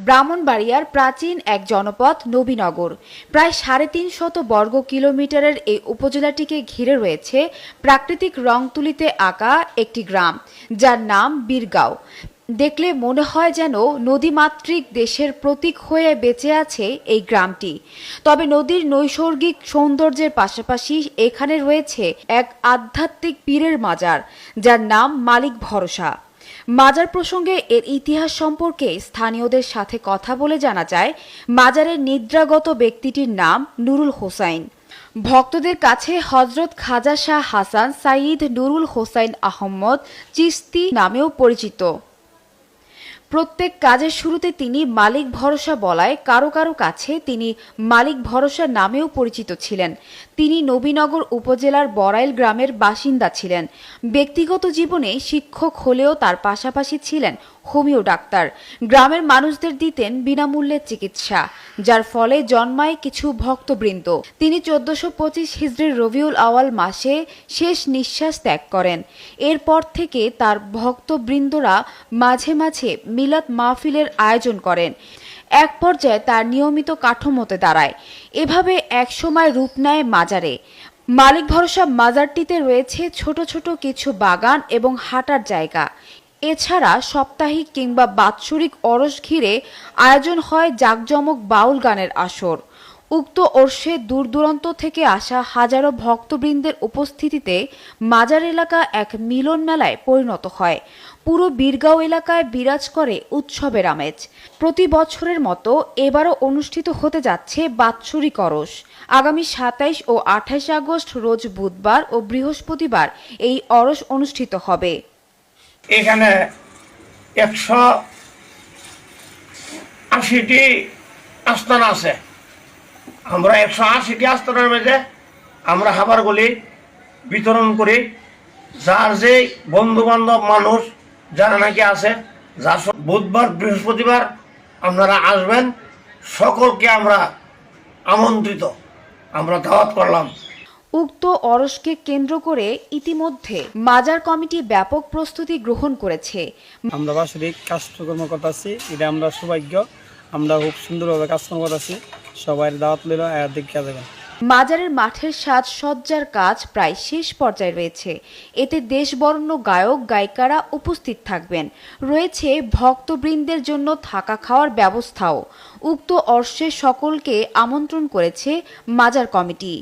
ব্রাহ্মণবাড়িয়ার প্রাচীন এক জনপদ নবীনগর। প্রায় ৩৫০ বর্গ কিলোমিটারের এই উপজেলাটিকে ঘিরে রয়েছে প্রাকৃতিক রং তুলিতে আঁকা একটি গ্রাম, যার নাম বীরগাঁও। দেখলে মনে হয় যেন নদীমাতৃক দেশের প্রতীক হয়ে বেঁচে আছে এই গ্রামটি। তবে নদীর নৈসর্গিক সৌন্দর্যের পাশাপাশি এখানে রয়েছে এক আধ্যাত্মিক পীরের মাজার, যার নাম মালিক ভরসা। মাজার প্রসঙ্গে এর ইতিহাস সম্পর্কে স্থানীয়দের সাথে কথা বলে জানা যায়, মাজারের নিদ্রাগত ব্যক্তিটির নাম নুরুল হোসাইন। ভক্তদের কাছে হযরত খাজা শাহ হাসান সাইয়্যিদ নুরুল হোসাইন আহমদ চিশতি নামেও পরিচিত। প্রত্যেক কাজের শুরুতে তিনি মালিক ভরসা বলায় কারো কারো কাছে তিনি মালিক ভরসা নামেও পরিচিত ছিলেন। তিনি নবীনগর উপজেলার বড়াইল গ্রামের বাসিন্দা ছিলেন। ব্যক্তিগত জীবনে শিক্ষক হলেও তার পাশাপাশি ছিলেন হোমিও ডাক্তার। গ্রামের মানুষদের দিতেন বিনামূল্যে চিকিৎসা, যার ফলে জন্মায় কিছু ভক্তবৃন্দ। তিনি ১৪২৫ হিজরির রবিউল আওয়াল মাসে শেষ নিঃশ্বাস ত্যাগ করেন। এরপর থেকে তার ভক্তবৃন্দরা মাঝে মাঝে মিলাদ মাহফিলের আয়োজন করেন। এক পর্যায়ে তার নিয়মিত কাঠামোতে দাঁড়ায়। এভাবে একসময় রূপ নেয় মাজারে। মালিক ভরসা মাজারটিতে রয়েছে ছোট ছোট কিছু বাগান এবং হাঁটার জায়গা। এছাড়া সাপ্তাহিক কিংবা বাৎসরিক ওরস ঘিরে আয়োজন হয় জাঁকজমক বাউল গানের আসর। উক্ত ওরসে দূর দূরান্ত থেকে আসা হাজারো ভক্তবৃন্দের উপস্থিতিতে মাজার এলাকা এক মিলন মেলায় পরিণত হয়। পুরো বীরগাঁও এলাকায় বিরাজ করে উৎসবের আমেজ। প্রতি বছরের মতো এবারও অনুষ্ঠিত হতে যাচ্ছে বাৎসরিক ওরস। আগামী ২৭ ও ২৮ আগস্ট রোজ বুধবার ও বৃহস্পতিবার এই ওরস অনুষ্ঠিত হবে। এখানে ১৮০টি আস্তানা আছে। আমরা ১৮০টি আস্তানার মধ্যে আমরা খাবারগুলি বিতরণ করি। যার যে বন্ধু বান্ধব মানুষ যারা নাকি আছে, যার বুধবার বৃহস্পতিবার আপনারা আসবেন, সকলকে আমরা আমন্ত্রিত, আমরা দাওয়াত করলাম। উক্ত ওরসকে কেন্দ্র করে ইতিমধ্যে মাজার কমিটি ব্যাপক প্রস্তুতি গ্রহণ করেছে। আমরা বাৎসরিক কাজকর্ম করতেছি, এটা আমরা সৌভাগ্য, আমরা খুব সুন্দরভাবে কাজকর্ম করতেছি। সবাই দাওয়াত লইল, দেখে যাবেন। মাজারের মাঠের সাজসজ্জার কাজ প্রায় শেষ পর্যায়ে রয়েছে। এতে দেশবরেণ্য গায়ক গায়িকারা উপস্থিত থাকবেন। রয়েছে ভক্তবৃন্দের জন্য থাকা খাওয়ার ব্যবস্থাও। উক্ত ওরসে সকলকে আমন্ত্রণ করেছে মাজার কমিটি।